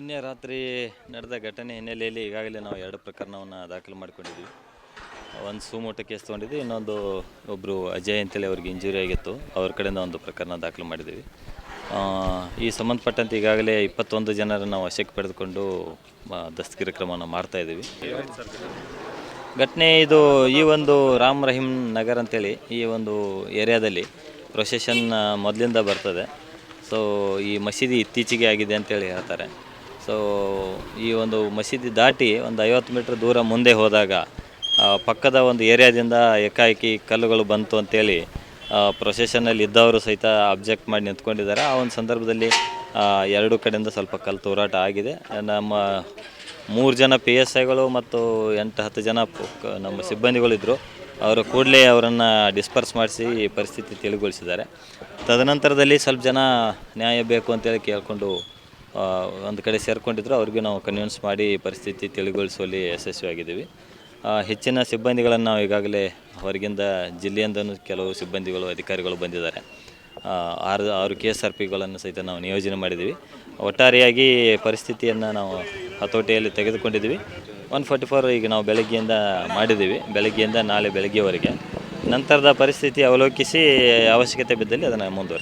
ನಿನ್ನೆ ರಾತ್ರಿ ನಡೆದ ಘಟನೆ ಹಿನ್ನೆಲೆಯಲ್ಲಿ ಈಗಾಗಲೇ ನಾವು 2 ಪ್ರಕರಣವನ್ನು ದಾಖಲು ಮಾಡಿಕೊಂಡಿದ್ದೀವಿ. ಒಂದು ಸುಮೋಟೋ ಕೇಸ್ ತೊಗೊಂಡಿದ್ವಿ, ಇನ್ನೊಂದು ಒಬ್ಬರು ಅಜಯ್ ಅಂತೇಳಿ ಅವ್ರಿಗೆ ಇಂಜುರಿ ಆಗಿತ್ತು, ಅವ್ರ ಕಡೆಯಿಂದ ಒಂದು ಪ್ರಕರಣ ದಾಖಲು ಮಾಡಿದ್ದೀವಿ. ಈ ಸಂಬಂಧಪಟ್ಟಂತೆ ಈಗಾಗಲೇ 21 ಜನರನ್ನು ನಾವು ವಶಕ್ಕೆ ಪಡೆದುಕೊಂಡು ದಸ್ತಗಿರಿ ಕ್ರಮವನ್ನು ಮಾಡ್ತಾಯಿದ್ದೀವಿ. ಘಟನೆ ಇದು ಈ ಒಂದು ರಾಮ್ ರಹೀಮ್ ನಗರ್ ಅಂತೇಳಿ ಈ ಒಂದು ಏರಿಯಾದಲ್ಲಿ ಪ್ರೊಸೆಷನ್ ಮೊದಲಿಂದ ಬರ್ತದೆ. ಸೊ ಈ ಮಸೀದಿ ಇತ್ತೀಚೆಗೆ ಆಗಿದೆ ಅಂತೇಳಿ ಹೇಳ್ತಾರೆ. ಸೊ ಈ ಒಂದು ಮಸೀದಿ ದಾಟಿ ಒಂದು 50 ಮೀಟ್ರ್ ದೂರ ಮುಂದೆ ಹೋದಾಗ ಪಕ್ಕದ ಒಂದು ಏರಿಯಾದಿಂದ ಏಕಾಏಕಿ ಕಲ್ಲುಗಳು ಬಂತು ಅಂತೇಳಿ ಪ್ರೊಸೆಷನಲ್ಲಿ ಇದ್ದವರು ಸಹಿತ ಅಬ್ಜೆಕ್ಟ್ ಮಾಡಿ ನಿಂತ್ಕೊಂಡಿದ್ದಾರೆ. ಆ ಒಂದು ಸಂದರ್ಭದಲ್ಲಿ 2 ಕಡೆಯಿಂದ ಸ್ವಲ್ಪ ಕಲ್ಲು ತೂರಾಟ ಆಗಿದೆ. ನಮ್ಮ 3 ಜನ PSIಗಳು ಮತ್ತು 8-10 ಜನ ನಮ್ಮ ಸಿಬ್ಬಂದಿಗಳಿದ್ದರು. ಅವರು ಕೂಡಲೇ ಅವರನ್ನು ಡಿಸ್ಪರ್ಸ್ ಮಾಡಿಸಿ ಪರಿಸ್ಥಿತಿ ತಿಳಿಗೊಳಿಸಿದ್ದಾರೆ. ತದನಂತರದಲ್ಲಿ ಸ್ವಲ್ಪ ಜನ ನ್ಯಾಯ ಬೇಕು ಅಂತೇಳಿ ಕೇಳಿಕೊಂಡು ಒಂದು ಕಡೆ ಸೇರಿಕೊಂಡಿದ್ರು. ಅವ್ರಿಗೆ ನಾವು ಕನ್ವಿನ್ಸ್ ಮಾಡಿ ಪರಿಸ್ಥಿತಿ ತಿಳಿಗೊಳಿಸುವಲ್ಲಿ ಯಶಸ್ವಿಯಾಗಿದ್ದೀವಿ. ಹೆಚ್ಚಿನ ಸಿಬ್ಬಂದಿಗಳನ್ನು ನಾವು ಈಗಾಗಲೇ ಹೊರಗಿಂದ ಜಿಲ್ಲೆಯಿಂದಲೂ ಕೆಲವು ಸಿಬ್ಬಂದಿಗಳು ಅಧಿಕಾರಿಗಳು ಬಂದಿದ್ದಾರೆ. 6 KSRPಗಳನ್ನು ಸಹಿತ ನಾವು ನಿಯೋಜನೆ ಮಾಡಿದ್ದೀವಿ. ಒಟ್ಟಾರೆಯಾಗಿ ಪರಿಸ್ಥಿತಿಯನ್ನು ನಾವು ಹತೋಟಿಯಲ್ಲಿ ತೆಗೆದುಕೊಂಡಿದ್ದೀವಿ. 144 ಈಗ ನಾವು ಬೆಳಗ್ಗೆಯಿಂದ ಮಾಡಿದ್ದೀವಿ, ಬೆಳಗ್ಗೆಯಿಂದ ನಾಳೆ ಬೆಳಗ್ಗೆವರೆಗೆ. ನಂತರದ ಪರಿಸ್ಥಿತಿ ಅವಲೋಕಿಸಿ ಅವಶ್ಯಕತೆ ಬಿದ್ದಲ್ಲಿ ಅದನ್ನು ಮುಂದುವರಿಸ್ತೀವಿ.